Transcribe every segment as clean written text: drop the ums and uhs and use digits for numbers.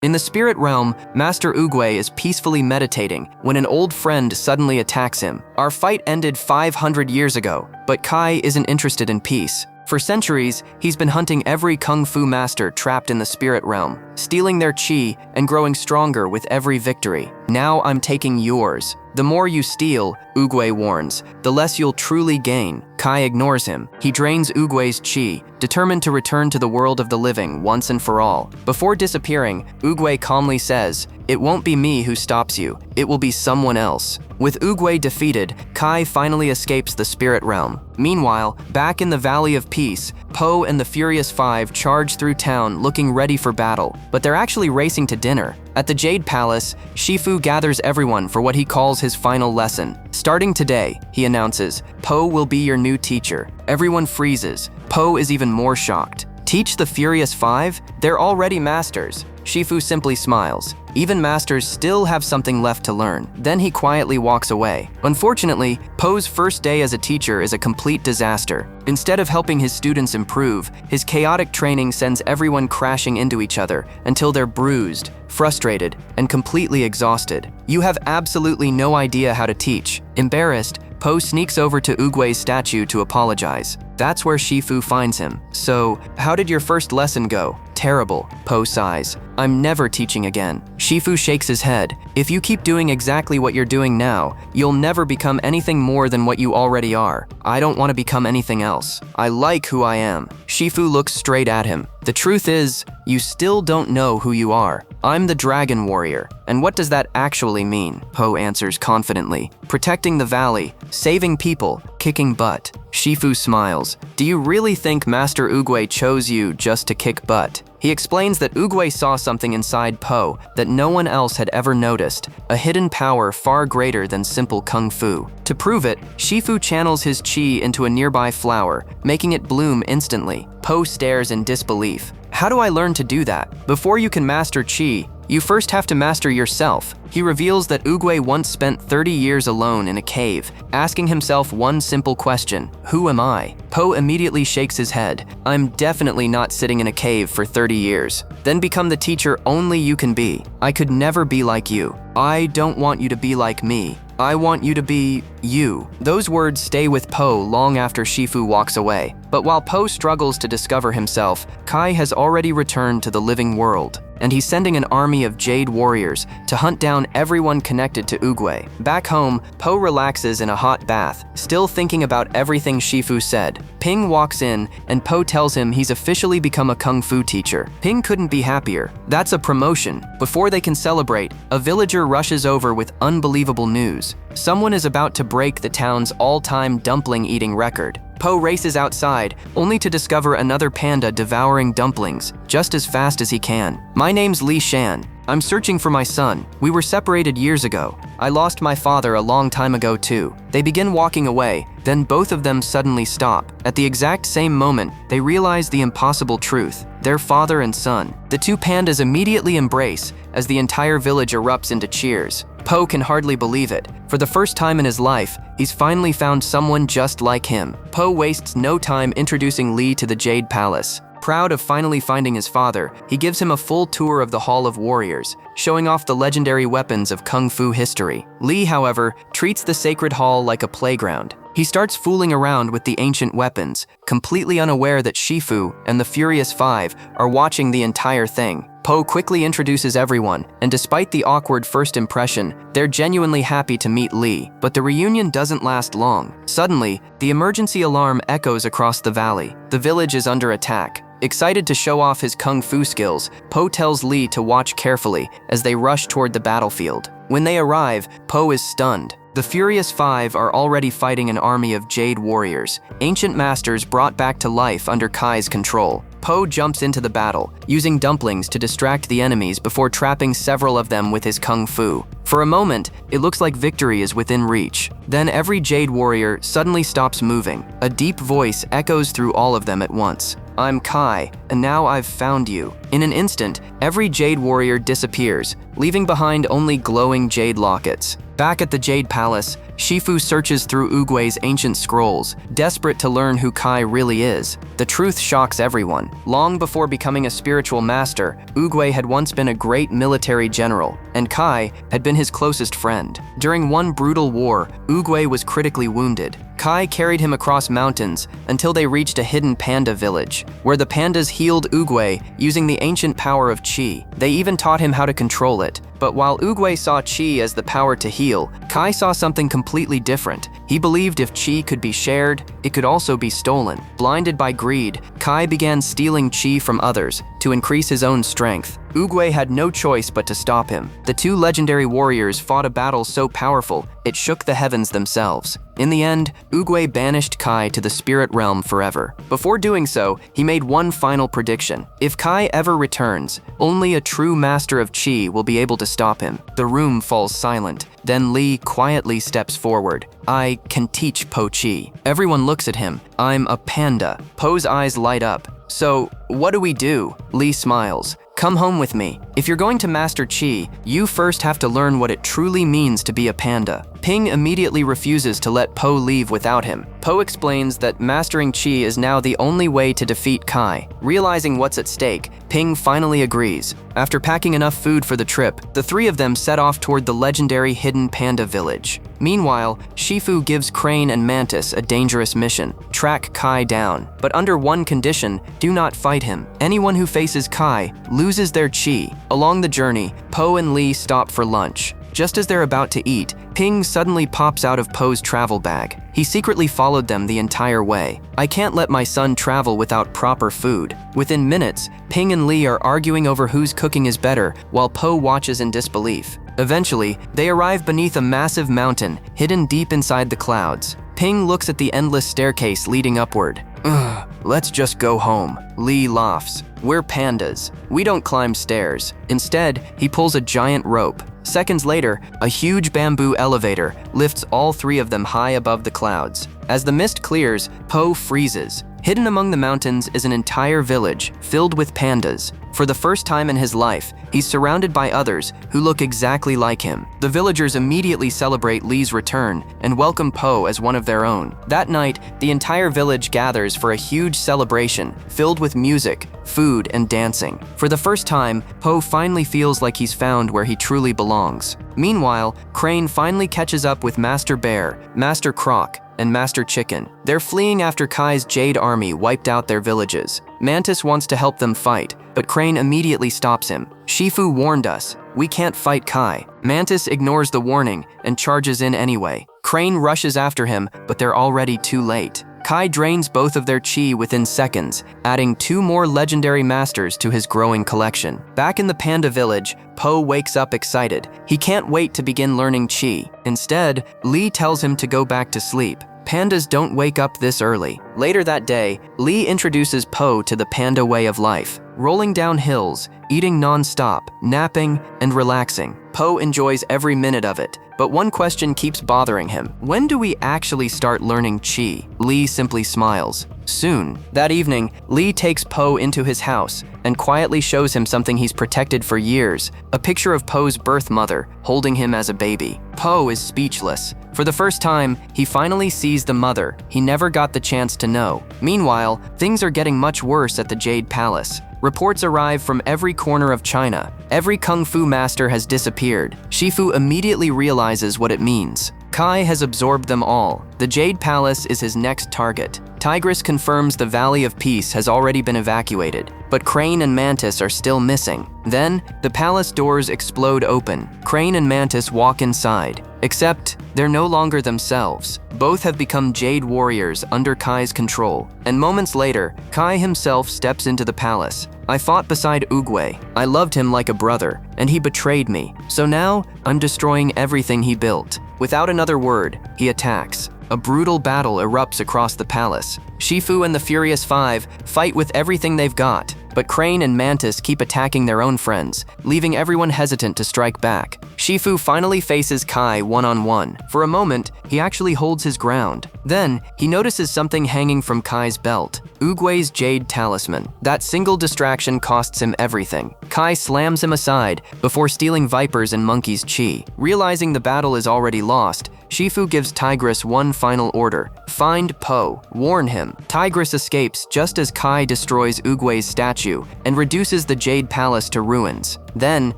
In the spirit realm, Master Oogway is peacefully meditating when an old friend suddenly attacks him. Our fight ended 500 years ago, but Kai isn't interested in peace. For centuries, he's been hunting every kung fu master trapped in the spirit realm, stealing their chi and growing stronger with every victory. Now I'm taking yours. The more you steal, Oogway warns, the less you'll truly gain. Kai ignores him. He drains Oogway's chi, determined to return to the world of the living once and for all. Before disappearing, Oogway calmly says, "It won't be me who stops you, it will be someone else." With Oogway defeated, Kai finally escapes the spirit realm. Meanwhile, back in the Valley of Peace, Po and the Furious Five charge through town looking ready for battle, but they're actually racing to dinner. At the Jade Palace, Shifu gathers everyone for what he calls his final lesson. Starting today, he announces, Po will be your new teacher. Everyone freezes. Po is even more shocked. Teach the Furious Five? They're already masters. Shifu simply smiles. Even masters still have something left to learn. Then he quietly walks away. Unfortunately, Po's first day as a teacher is a complete disaster. Instead of helping his students improve, his chaotic training sends everyone crashing into each other until they're bruised, frustrated, and completely exhausted. You have absolutely no idea how to teach. Embarrassed, Po sneaks over to Oogway's statue to apologize. That's where Shifu finds him. "So, how did your first lesson go?" "Terrible," Po sighs. "I'm never teaching again." Shifu shakes his head. "If you keep doing exactly what you're doing now, you'll never become anything more than what you already are. I don't want to become anything else. I like who I am." Shifu looks straight at him. "The truth is, you still don't know who you are. I'm the Dragon Warrior. And what does that actually mean?" Po answers confidently. "Protecting the valley, saving people, kicking butt." Shifu smiles. "Do you really think Master Oogway chose you just to kick butt?" He explains that Oogway saw something inside Po that no one else had ever noticed, a hidden power far greater than simple kung fu. To prove it, Shifu channels his chi into a nearby flower, making it bloom instantly. Po stares in disbelief. "How do I learn to do that?" "Before you can master chi, you first have to master yourself." He reveals that Oogway once spent 30 years alone in a cave, asking himself one simple question: who am I? Po immediately shakes his head. "I'm definitely not sitting in a cave for 30 years. Then become the teacher only you can be. I could never be like you. I don't want you to be like me. I want you to be you." Those words stay with Po long after Shifu walks away. But while Po struggles to discover himself, Kai has already returned to the living world, and he's sending an army of Jade warriors to hunt down everyone connected to Oogway. Back home, Po relaxes in a hot bath, still thinking about everything Shifu said. Ping walks in, and Po tells him he's officially become a kung fu teacher. Ping couldn't be happier. That's a promotion. Before they can celebrate, a villager rushes over with unbelievable news. Someone is about to break the town's all-time dumpling eating record. Po races outside, only to discover another panda devouring dumplings just as fast as he can. "My name's Li Shan. I'm searching for my son. We were separated years ago. I lost my father a long time ago too." They begin walking away, then both of them suddenly stop. At the exact same moment, they realize the impossible truth. They're father and son. The two pandas immediately embrace as the entire village erupts into cheers. Po can hardly believe it. For the first time in his life, he's finally found someone just like him. Po wastes no time introducing Li to the Jade Palace. Proud of finally finding his father, he gives him a full tour of the Hall of Warriors, showing off the legendary weapons of kung fu history. Li, however, treats the sacred hall like a playground. He starts fooling around with the ancient weapons, completely unaware that Shifu and the Furious Five are watching the entire thing. Po quickly introduces everyone, and despite the awkward first impression, they're genuinely happy to meet Li. But the reunion doesn't last long. Suddenly, the emergency alarm echoes across the valley. The village is under attack. Excited to show off his kung fu skills, Po tells Li to watch carefully as they rush toward the battlefield. When they arrive, Po is stunned. The Furious Five are already fighting an army of Jade warriors, ancient masters brought back to life under Kai's control. Po jumps into the battle, using dumplings to distract the enemies before trapping several of them with his kung fu. For a moment, it looks like victory is within reach. Then every Jade warrior suddenly stops moving. A deep voice echoes through all of them at once. I'm Kai, and now I've found you." In an instant, every jade warrior disappears, leaving behind only glowing jade lockets. Back at the Jade Palace, Shifu searches through Oogway's ancient scrolls, desperate to learn who Kai really is. The truth shocks everyone. Long before becoming a spiritual master, Oogway had once been a great military general, and Kai had been his closest friend. During one brutal war, Oogway was critically wounded. Kai carried him across mountains until they reached a hidden panda village, where the pandas healed Oogway using the ancient power of Qi. They even taught him how to control it. But while Oogway saw Qi as the power to heal, Kai saw something completely different. He believed if Qi could be shared, it could also be stolen. Blinded by greed, Kai began stealing Qi from others to increase his own strength. Oogway had no choice but to stop him. The two legendary warriors fought a battle so powerful, it shook the heavens themselves. In the end, Oogway banished Kai to the spirit realm forever. Before doing so, he made one final prediction. If Kai ever returns, only a true master of Qi will be able to stop him. The room falls silent. Then Lee quietly steps forward. "I can teach Po Qi." Everyone looks at him. "I'm a panda." Po's eyes light up. "So, what do we do?" Lee smiles. "Come home with me. If you're going to master Qi, you first have to learn what it truly means to be a panda." Ping immediately refuses to let Po leave without him. Po explains that mastering Qi is now the only way to defeat Kai. Realizing what's at stake, Ping finally agrees. After packing enough food for the trip, the three of them set off toward the legendary hidden panda village. Meanwhile, Shifu gives Crane and Mantis a dangerous mission: track Kai down. But under one condition: do not fight him. Anyone who faces Kai loses their Qi. Along the journey, Po and Lee stop for lunch. Just as they're about to eat, Ping suddenly pops out of Po's travel bag. He secretly followed them the entire way. "I can't let my son travel without proper food." Within minutes, Ping and Lee are arguing over whose cooking is better, while Po watches in disbelief. Eventually, they arrive beneath a massive mountain, hidden deep inside the clouds. Ping looks at the endless staircase leading upward. "Ugh, let's just go home." Lee laughs. "We're pandas. We don't climb stairs." Instead, he pulls a giant rope. Seconds later, a huge bamboo elevator lifts all three of them high above the clouds. As the mist clears, Po freezes. Hidden among the mountains is an entire village filled with pandas. For the first time in his life, he's surrounded by others who look exactly like him. The villagers immediately celebrate Lee's return and welcome Po as one of their own. That night, the entire village gathers for a huge celebration filled with music, food, and dancing. For the first time, Po finally feels like he's found where he truly belongs. Meanwhile, Crane finally catches up with Master Bear, Master Croc, and Master Chicken. They're fleeing after Kai's Jade army wiped out their villages. Mantis wants to help them fight, but Crane immediately stops him. "Shifu warned us. We can't fight Kai." Mantis ignores the warning and charges in anyway. Crane rushes after him, but they're already too late. Kai drains both of their Qi within seconds, adding 2 more legendary masters to his growing collection. Back in the panda village, Po wakes up excited. He can't wait to begin learning Qi. Instead, Lee tells him to go back to sleep. Pandas don't wake up this early. Later that day, Lee introduces Po to the panda way of life. Rolling down hills, eating non-stop, napping, and relaxing. Po enjoys every minute of it. But one question keeps bothering him. When do we actually start learning Qi? Lee simply smiles. Soon. That evening, Lee takes Po into his house and quietly shows him something he's protected for years, a picture of Po's birth mother holding him as a baby. Po is speechless. For the first time, he finally sees the mother he never got the chance to know. Meanwhile, things are getting much worse at the Jade Palace. Reports arrive from every corner of China. Every kung fu master has disappeared. Shifu immediately realizes what it means. Kai has absorbed them all. The Jade Palace is his next target. Tigress confirms the Valley of Peace has already been evacuated, but Crane and Mantis are still missing. Then, the palace doors explode open. Crane and Mantis walk inside. Except, they're no longer themselves. Both have become Jade warriors under Kai's control. And moments later, Kai himself steps into the palace. "I fought beside Oogway. I loved him like a brother, and he betrayed me. So now, I'm destroying everything he built." Without another word, he attacks. A brutal battle erupts across the palace. Shifu and the Furious Five fight with everything they've got, but Crane and Mantis keep attacking their own friends, leaving everyone hesitant to strike back. Shifu finally faces Kai one-on-one. For a moment, he actually holds his ground. Then, he notices something hanging from Kai's belt. Oogway's jade talisman. That single distraction costs him everything. Kai slams him aside before stealing Viper's and Monkey's chi. Realizing the battle is already lost, Shifu gives Tigress one final order. Find Po. Warn him. Tigress escapes just as Kai destroys Oogway's statue and reduces the Jade Palace to ruins. Then,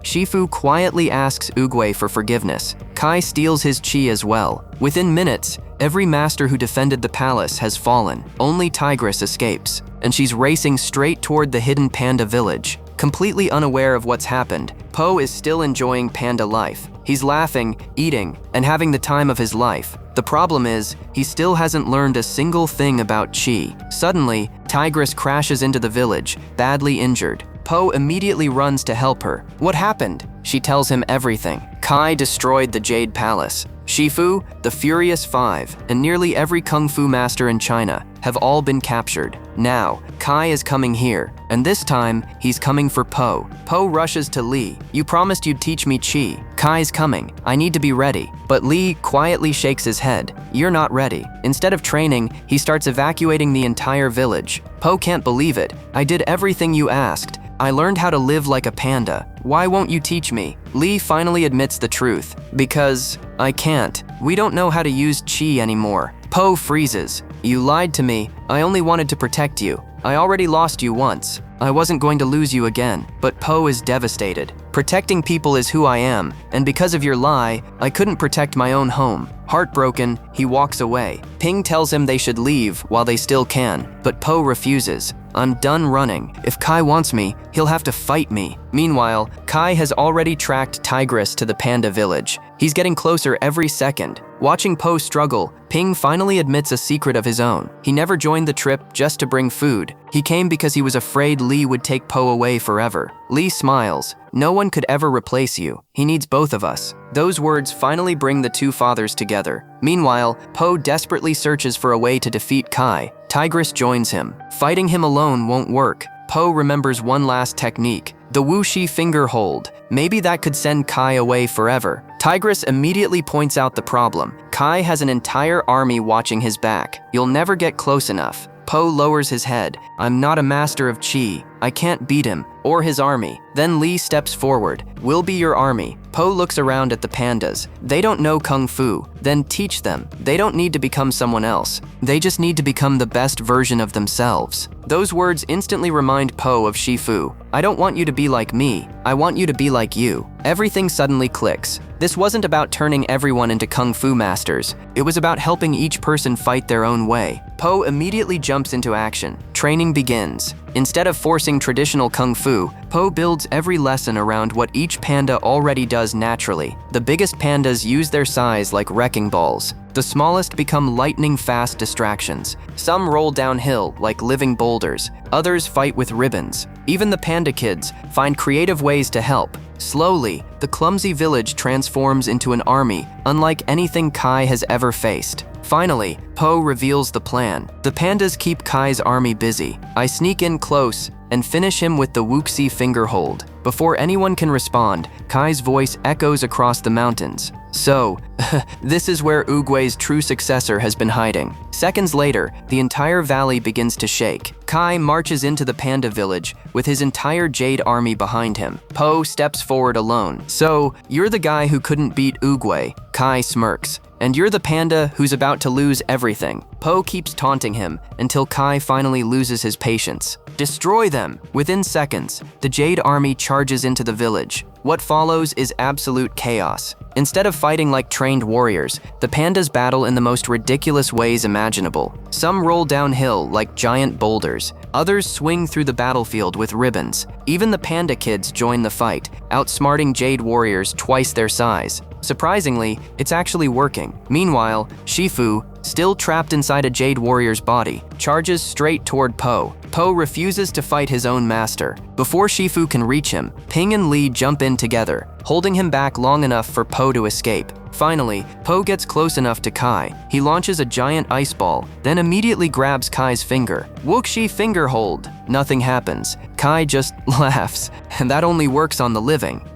Shifu quietly asks Oogway for forgiveness. Kai steals his chi as well. Within minutes, every master who defended the palace has fallen. Only Tigress escapes, and she's racing straight toward the hidden panda village. Completely unaware of what's happened, Po is still enjoying panda life. He's laughing, eating, and having the time of his life. The problem is, he still hasn't learned a single thing about chi. Suddenly, Tigress crashes into the village, badly injured. Po immediately runs to help her. What happened? She tells him everything. Kai destroyed the Jade Palace. Shifu, the Furious Five, and nearly every kung fu master in China have all been captured. Now, Kai is coming here, and this time, he's coming for Po. Po rushes to Lee. You promised you'd teach me chi. Kai's coming. I need to be ready. But Lee quietly shakes his head. You're not ready. Instead of training, he starts evacuating the entire village. Po can't believe it. I did everything you asked. I learned how to live like a panda. Why won't you teach me? Lee finally admits the truth. Because I can't. We don't know how to use chi anymore. Po freezes. You lied to me. I only wanted to protect you. I already lost you once. I wasn't going to lose you again. But Po is devastated. Protecting people is who I am, and because of your lie, I couldn't protect my own home. Heartbroken, he walks away. Ping tells him they should leave while they still can, but Po refuses. I'm done running. If Kai wants me, he'll have to fight me. Meanwhile, Kai has already tracked Tigress to the panda village. He's getting closer every second. Watching Po struggle, Ping finally admits a secret of his own. He never joined the trip just to bring food. He came because he was afraid Lee would take Po away forever. Lee smiles. No one could ever replace you. He needs both of us. Those words finally bring the two fathers together. Meanwhile, Po desperately searches for a way to defeat Kai. Tigress joins him. Fighting him alone won't work. Po remembers one last technique. The Wuxi finger hold. Maybe that could send Kai away forever. Tigress immediately points out the problem. Kai has an entire army watching his back. You'll never get close enough. Po lowers his head. I'm not a master of chi. I can't beat him, or his army. Then Lee steps forward. We'll be your army. Po looks around at the pandas. They don't know kung fu. Then teach them. They don't need to become someone else. They just need to become the best version of themselves. Those words instantly remind Po of Shifu. I don't want you to be like me. I want you to be like you. Everything suddenly clicks. This wasn't about turning everyone into kung fu masters. It was about helping each person fight their own way. Po immediately jumps into action. Training begins. Instead of forcing traditional kung fu, Po builds every lesson around what each panda already does naturally. The biggest pandas use their size like wrecking balls. The smallest become lightning-fast distractions. Some roll downhill like living boulders. Others fight with ribbons. Even the panda kids find creative ways to help. Slowly, the clumsy village transforms into an army unlike anything Kai has ever faced. Finally, Po reveals the plan. The pandas keep Kai's army busy. I sneak in close and finish him with the Wuxi finger hold. Before anyone can respond, Kai's voice echoes across the mountains. So, this is where Oogway's true successor has been hiding. Seconds later, the entire valley begins to shake. Kai marches into the panda village with his entire jade army behind him. Po steps forward alone. So, you're the guy who couldn't beat Oogway. Kai smirks. And you're the panda who's about to lose everything. Po keeps taunting him until Kai finally loses his patience. Destroy them! Within seconds, the Jade Army charges into the village. What follows is absolute chaos. Instead of fighting like trained warriors, the pandas battle in the most ridiculous ways imaginable. Some roll downhill like giant boulders. Others swing through the battlefield with ribbons. Even the panda kids join the fight, outsmarting Jade warriors twice their size. Surprisingly, it's actually working. Meanwhile, Shifu, still trapped inside a Jade warrior's body, charges straight toward Po. Po refuses to fight his own master. Before Shifu can reach him, Ping and Lee jump in together, holding him back long enough for Po to escape. Finally, Po gets close enough to Kai. He launches a giant ice ball, then immediately grabs Kai's finger. Wuxi finger hold. Nothing happens. Kai just laughs, and that only works on the living.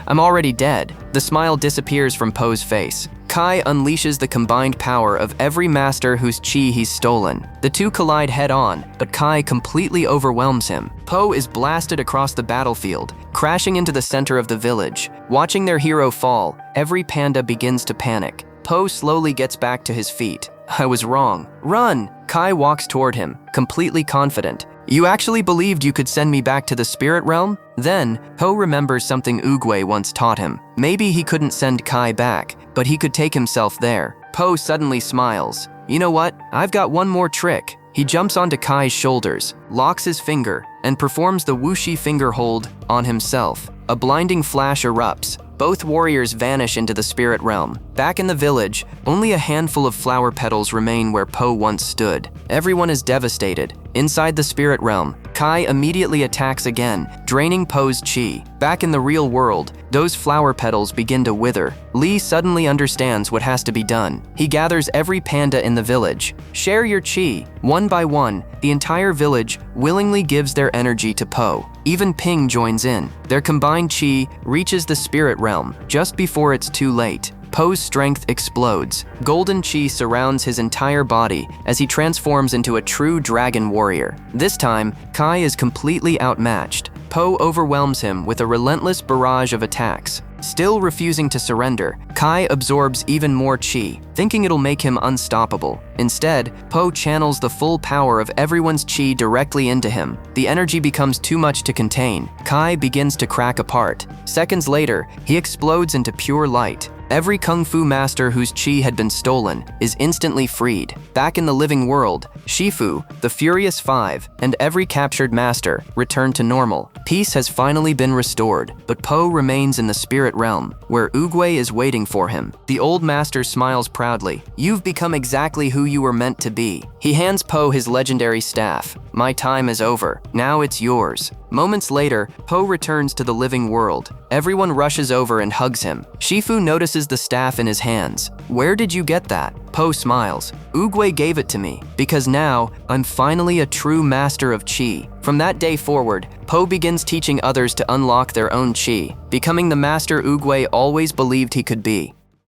I'm already dead. The smile disappears from Po's face. Kai unleashes the combined power of every master whose chi he's stolen. The two collide head-on, but Kai completely overwhelms him. Po is blasted across the battlefield, crashing into the center of the village. Watching their hero fall, every panda begins to panic. Po slowly gets back to his feet. I was wrong. Run! Kai walks toward him, completely confident. You actually believed you could send me back to the spirit realm? Then, Po remembers something Oogway once taught him. Maybe he couldn't send Kai back, but he could take himself there. Po suddenly smiles. You know what? I've got one more trick. He jumps onto Kai's shoulders, locks his finger, and performs the Wuxi finger hold on himself. A blinding flash erupts. Both warriors vanish into the spirit realm. Back in the village, only a handful of flower petals remain where Po once stood. Everyone is devastated. Inside the spirit realm, Kai immediately attacks again, draining Po's chi. Back in the real world, those flower petals begin to wither. Lee suddenly understands what has to be done. He gathers every panda in the village. Share your chi. One by one, the entire village willingly gives their energy to Po. Even Ping joins in. Their combined chi reaches the spirit realm just before it's too late. Po's strength explodes. Golden chi surrounds his entire body as he transforms into a true dragon warrior. This time, Kai is completely outmatched. Po overwhelms him with a relentless barrage of attacks. Still refusing to surrender, Kai absorbs even more chi, thinking it'll make him unstoppable. Instead, Po channels the full power of everyone's chi directly into him. The energy becomes too much to contain. Kai begins to crack apart. Seconds later, he explodes into pure light. Every kung fu master whose chi had been stolen is instantly freed. Back in the living world, Shifu, the Furious Five, and every captured master return to normal. Peace has finally been restored, but Po remains in the spirit realm, where Oogway is waiting for him. The old master smiles proudly. You've become exactly who you were meant to be. He hands Po his legendary staff. My time is over. Now it's yours. Moments later, Po returns to the living world. Everyone rushes over and hugs him. Shifu notices the staff in his hands. Where did you get that? Po smiles. Oogway gave it to me, because now I'm finally a true master of chi. From that day forward, Po begins teaching others to unlock their own chi, becoming the master Oogway always believed he could be.